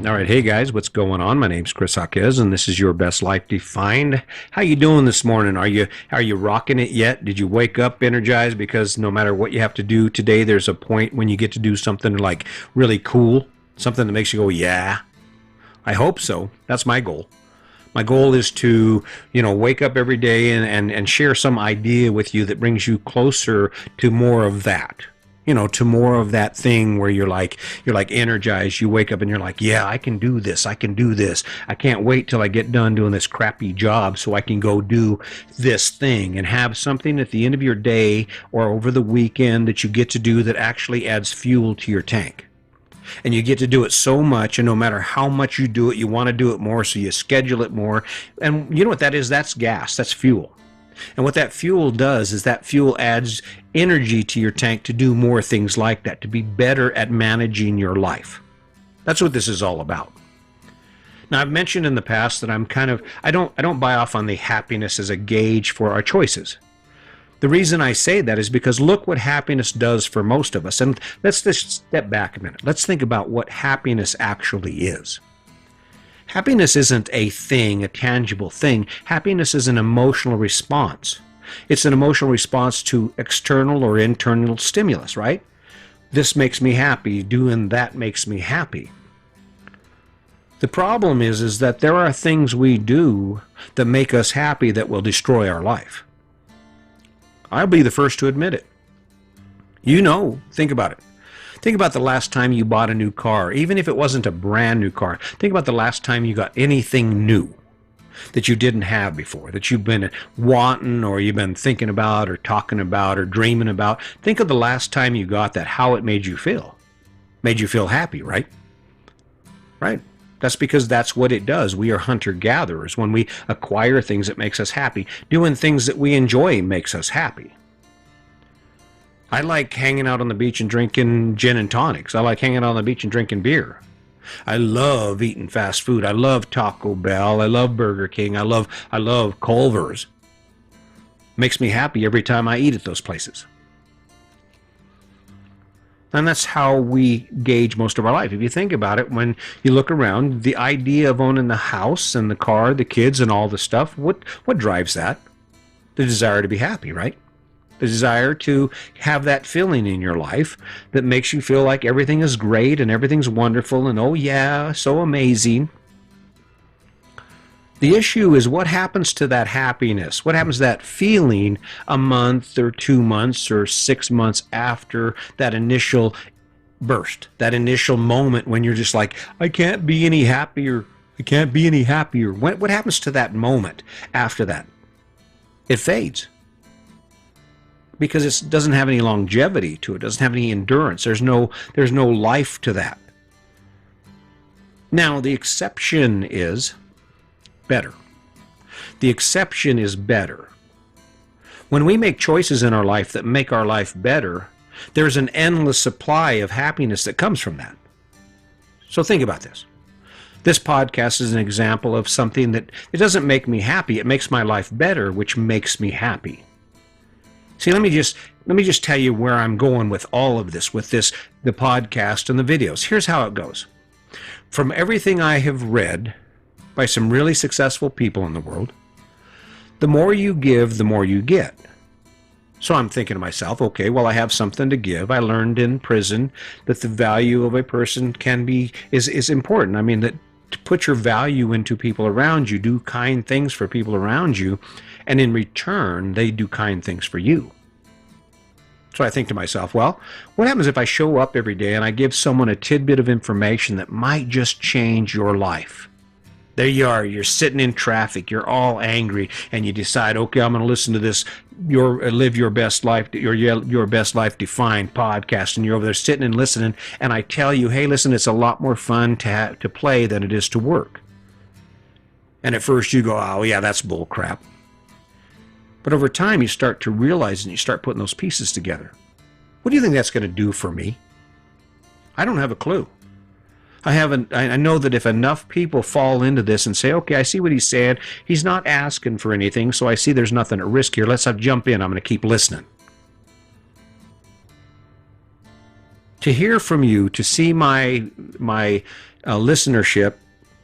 All right, hey guys, what's going on? My name's Chris Jaquez, and this is Your Best Life Defined. How you doing this morning? Are you rocking it yet? Did you wake up energized? Because no matter what you have to do today, there's a point when you get to do something like really cool, something that makes you go, yeah. I hope so. That's my goal. My goal is to, wake up every day and share some idea with you that brings you closer to more of that. To more of that thing where you're like energized. You wake up and you're like, yeah, I can do this. I can do this. I can't wait till I get done doing this crappy job so I can go do this thing and have something at the end of your day or over the weekend that you get to do that actually adds fuel to your tank. And you get to do it so much, and no matter how much you do it, you want to do it more, so you schedule it more. And you know what that is? That's gas. That's fuel. And what that fuel does is that fuel adds energy to your tank to do more things like that, to be better at managing your life. That's what this is all about. Now, I've mentioned in the past that I don't buy off on the happiness as a gauge for our choices. The reason I say that is because look what happiness does for most of us. And let's just step back a minute. Let's think about what happiness actually is. Happiness isn't a thing, a tangible thing. Happiness is an emotional response. It's an emotional response to external or internal stimulus, right? This makes me happy, doing that makes me happy. The problem is that there are things we do that make us happy that will destroy our life. I'll be the first to admit it. Think about it. Think about the last time you bought a new car, even if it wasn't a brand new car. Think about the last time you got anything new that you didn't have before, that you've been wanting or you've been thinking about or talking about or dreaming about. Think of the last time you got that, how it made you feel. Made you feel happy, right? Right. That's because that's what it does. We are hunter-gatherers. When we acquire things, it makes us happy. Doing things that we enjoy makes us happy. I like hanging out on the beach and drinking gin and tonics. I like hanging out on the beach and drinking beer. I love eating fast food. I love Taco Bell. I love Burger King. I love Culver's. Makes me happy every time I eat at those places. And that's how we gauge most of our life. If you think about it, when you look around, the idea of owning the house and the car, the kids and all the stuff, what drives that? The desire to be happy, right? The desire to have that feeling in your life that makes you feel like everything is great and everything's wonderful and oh yeah, so amazing. The issue is what happens to that happiness? What happens to that feeling a month or 2 months or 6 months after that initial burst, that initial moment when you're just like, I can't be any happier. I can't be any happier. What happens to that moment after that? It fades. Because it doesn't have any longevity to it. It doesn't have any endurance. There's no life to that. Now, the exception is better. The exception is better. When we make choices in our life that make our life better, there's an endless supply of happiness that comes from that. So think about this. This podcast is an example of something that it doesn't make me happy. It makes my life better, which makes me happy. See, let me just tell you where I'm going with all of this, the podcast and the videos. Here's how it goes. From everything I have read by some really successful people in the world, the more you give, the more you get. So I'm thinking to myself, okay, well, I have something to give. I learned in prison that the value of a person is important. I mean, that to put your value into people around you, do kind things for people around you, and in return, they do kind things for you. So I think to myself, well, what happens if I show up every day and I give someone a tidbit of information that might just change your life? There you are, you're sitting in traffic, you're all angry, and you decide, okay, I'm going to listen to this Live Your Best Life, your Best Life Defined podcast, and you're over there sitting and listening, and I tell you, hey, listen, it's a lot more fun to play than it is to work. And at first you go, oh yeah, that's bull crap. But over time you start to realize and you start putting those pieces together. What do you think that's going to do for me? I don't have a clue. I know that if enough people fall into this and say, okay, I see what he's saying. He's not asking for anything, so I see there's nothing at risk here. Let's jump in. I'm going to keep listening. To hear from you, to see my listenership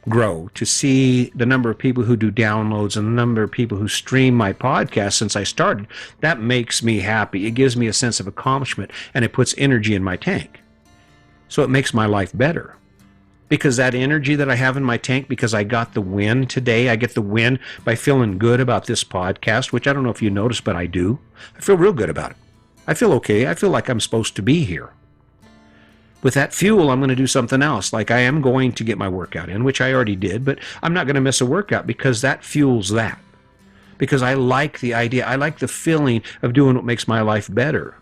grow, to see the number of people who do downloads and the number of people who stream my podcast since I started, that makes me happy. It gives me a sense of accomplishment, and it puts energy in my tank. So it makes my life better. Because that energy that I have in my tank, because I got the win today, I get the win by feeling good about this podcast, which I don't know if you noticed, but I do. I feel real good about it. I feel okay. I feel like I'm supposed to be here. With that fuel, I'm going to do something else. Like I am going to get my workout in, which I already did, but I'm not going to miss a workout because that fuels that. Because I like the idea. I like the feeling of doing what makes my life better.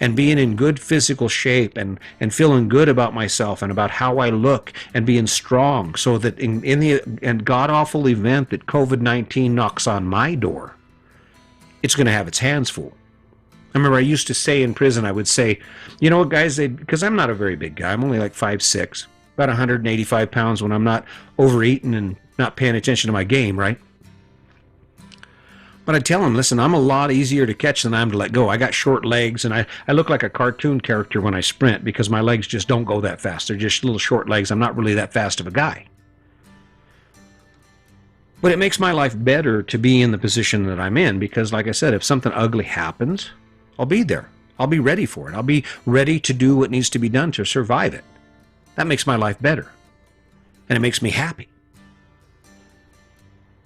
And being in good physical shape and feeling good about myself and about how I look and being strong, so that in the god-awful event that COVID-19 knocks on my door, it's going to have its hands full. I remember I used to say in prison, I would say, you know what, guys, because I'm not a very big guy. I'm only like 5'6", about 185 pounds when I'm not overeating and not paying attention to my game, right? But I'd tell them, listen, I'm a lot easier to catch than I am to let go. I got short legs, and I look like a cartoon character when I sprint because my legs just don't go that fast. They're just little short legs. I'm not really that fast of a guy. But it makes my life better to be in the position that I'm in because, like I said, if something ugly happens, I'll be there. I'll be ready for it. I'll be ready to do what needs to be done to survive it. That makes my life better. And it makes me happy.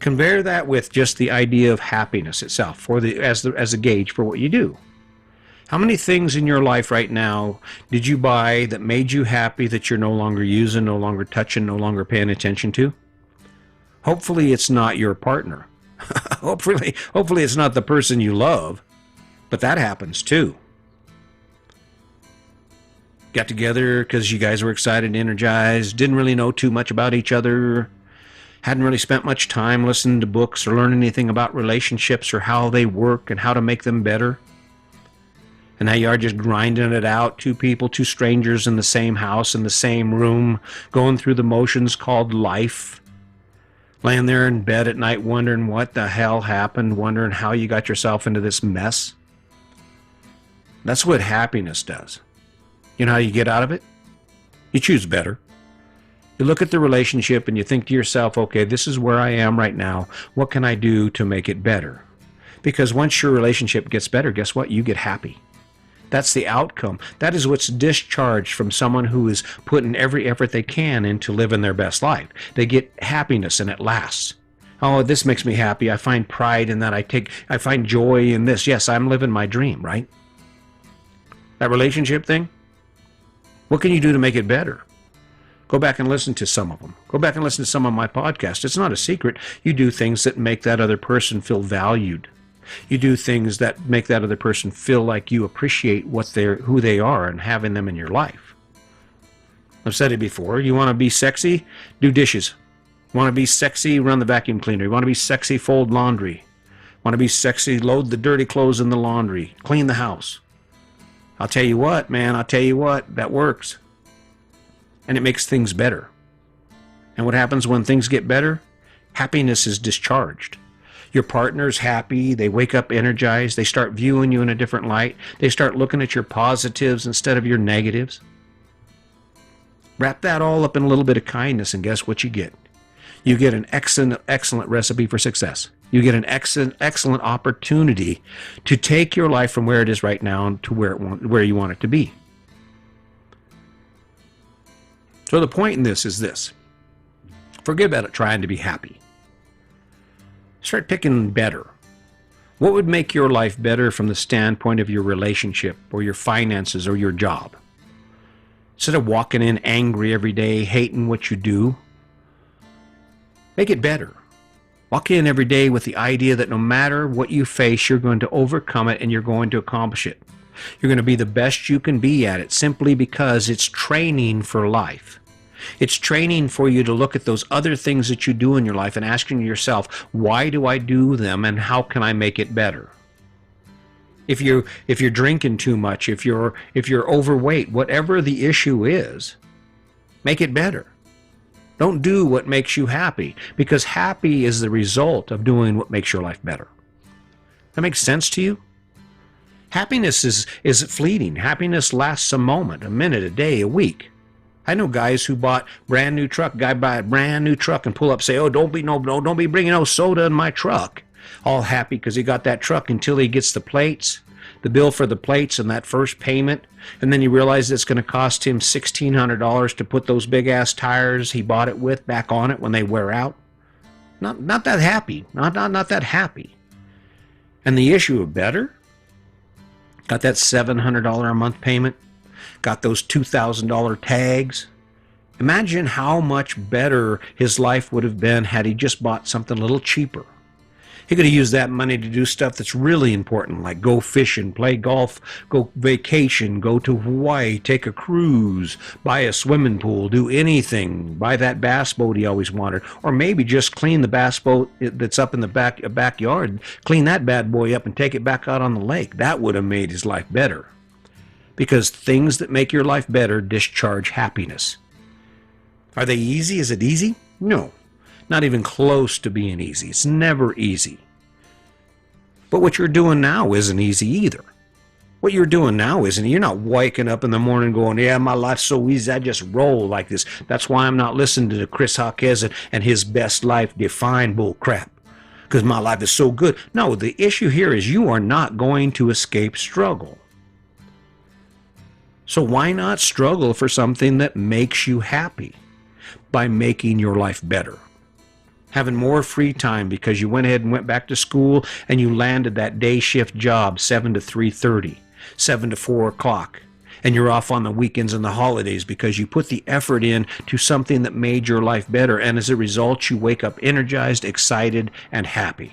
Compare that with just the idea of happiness itself as a gauge for what you do. How many things in your life right now did you buy that made you happy that you're no longer using, no longer touching, no longer paying attention to? Hopefully it's not your partner. Hopefully it's not the person you love. But that happens too. Got together because you guys were excited and energized, didn't really know too much about each other, hadn't really spent much time listening to books or learning anything about relationships or how they work and how to make them better. And now you are just grinding it out, two people, two strangers in the same house, in the same room, going through the motions called life. Laying there in bed at night wondering what the hell happened, wondering how you got yourself into this mess. That's what happiness does. You know how you get out of it? You choose better. You look at the relationship and you think to yourself, okay, this is where I am right now. What can I do to make it better? Because once your relationship gets better, guess what? You get happy. That's the outcome. That is what's discharged from someone who is putting every effort they can into living their best life. They get happiness and it lasts. Oh, this makes me happy. I find pride in that. I find joy in this. Yes, I'm living my dream, right? That relationship thing, what can you do to make it better? Go back and listen to some of them. Go back and listen to some of my podcasts. It's not a secret. You do things that make that other person feel valued. You do things that make that other person feel like you appreciate who they are and having them in your life. I've said it before. You want to be sexy? Do dishes. Want to be sexy? Run the vacuum cleaner. You want to be sexy? Fold laundry. Want to be sexy? Load the dirty clothes in the laundry. Clean the house. I'll tell you what, man, that works. And it makes things better. And what happens when things get better? Happiness is discharged. Your partner's happy, they wake up energized, they start viewing you in a different light, they start looking at your positives instead of your negatives. Wrap that all up in a little bit of kindness, and guess what you get? You get an excellent recipe for success. You get an excellent opportunity to take your life from where it is right now to where you want it to be. So the point in this is this. Forget about it trying to be happy. Start picking better. What would make your life better from the standpoint of your relationship or your finances or your job? Instead of walking in angry every day, hating what you do, make it better. Walk in every day with the idea that no matter what you face, you're going to overcome it and you're going to accomplish it. You're going to be the best you can be at it simply because it's training for life. It's training for you to look at those other things that you do in your life and asking yourself, why do I do them and how can I make it better? If you're drinking too much, if you're overweight, whatever the issue is, make it better. Don't do what makes you happy, because happy is the result of doing what makes your life better. That makes sense to you? Happiness is fleeting. Happiness lasts a moment, a minute, a day, a week. I know guys who bought brand new truck. Guy buy a brand new truck and pull up, say, "Oh, don't be bringing no soda in my truck." All happy because he got that truck until he gets the plates, the bill for the plates, and that first payment, and then he realizes it's going to cost him $1,600 to put those big ass tires he bought it with back on it when they wear out. Not that happy. Not that happy. And the issue of better, got that $700 a month payment, got those $2,000 tags. Imagine how much better his life would have been had he just bought something a little cheaper. He could have used that money to do stuff that's really important, like go fishing, play golf, go vacation, go to Hawaii, take a cruise, buy a swimming pool, do anything, buy that bass boat he always wanted, or maybe just clean the bass boat that's up in the backyard, clean that bad boy up and take it back out on the lake. That would have made his life better. Because things that make your life better discharge happiness. Are they easy? Is it easy? No. Not even close to being easy. It's never easy. But what you're doing now isn't easy either. What you're doing now isn't, you're not waking up in the morning going, "Yeah, my life's so easy, I just roll like this." That's why I'm not listening to Chris Hawkes and his best life defined bull crap. Because my life is so good. No, the issue here is you are not going to escape struggle. So why not struggle for something that makes you happy by making your life better? Having more free time because you went ahead and went back to school and you landed that day shift job, 7 to 3:30, 7 to 4 o'clock, and you're off on the weekends and the holidays because you put the effort in to something that made your life better, and as a result you wake up energized, excited, and happy.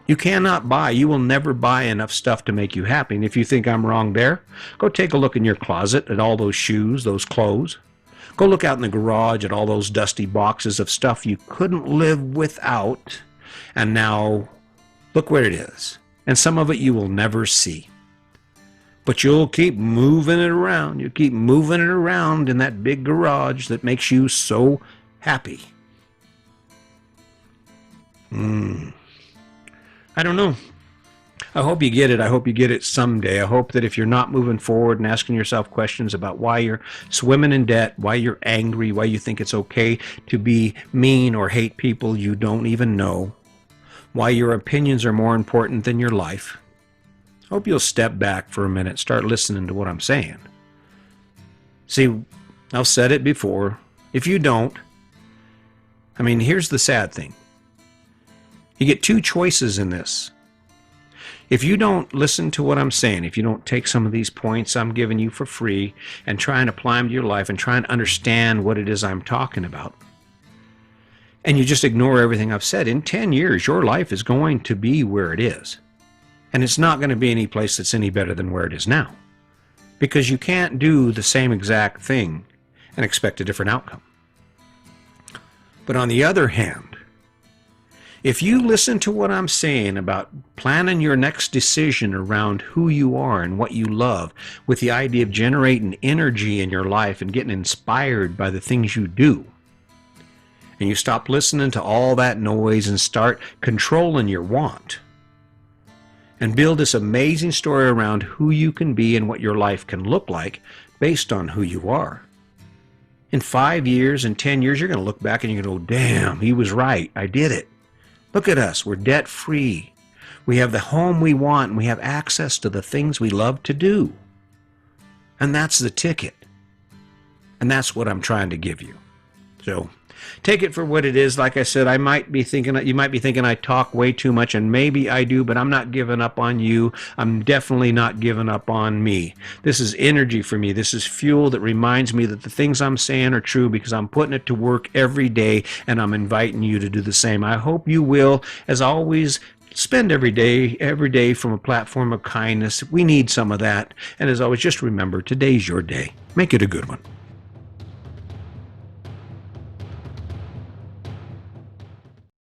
You cannot buy, you will never buy enough stuff to make you happy. And if you think I'm wrong there, go take a look in your closet at all those shoes, those clothes. Go look out in the garage at all those dusty boxes of stuff you couldn't live without, and now look where it is. And some of it you will never see. But you'll keep moving it around. You keep moving it around in that big garage that makes you so happy. I don't know. I hope you get it. I hope you get it someday. I hope that if you're not moving forward and asking yourself questions about why you're swimming in debt, why you're angry, why you think it's okay to be mean or hate people you don't even know, why your opinions are more important than your life, I hope you'll step back for a minute, start listening to what I'm saying. See, I've said it before. If you don't, here's the sad thing. You get two choices in this. If you don't listen to what I'm saying, if you don't take some of these points I'm giving you for free and try and apply them to your life and try and understand what it is I'm talking about, and you just ignore everything I've said, in 10 years, your life is going to be where it is. And it's not going to be any place that's any better than where it is now. Because you can't do the same exact thing and expect a different outcome. But on the other hand, if you listen to what I'm saying about planning your next decision around who you are and what you love, with the idea of generating energy in your life and getting inspired by the things you do, and you stop listening to all that noise and start controlling your want, and build this amazing story around who you can be and what your life can look like based on who you are. In 5 years and 10 years, you're going to look back and you're going to go, "Damn, he was right. I did it. Look at us. We're debt-free. We have the home we want, and we have access to the things we love to do." And that's the ticket. And that's what I'm trying to give you. So take it for what it is. Like I said, you might be thinking I talk way too much, and maybe I do, but I'm not giving up on you. I'm definitely not giving up on me. This is energy for me. This is fuel that reminds me that the things I'm saying are true because I'm putting it to work every day, and I'm inviting you to do the same. I hope you will. As always, spend every day from a platform of kindness. We need some of that. And as always, just remember, today's your day. Make it a good one.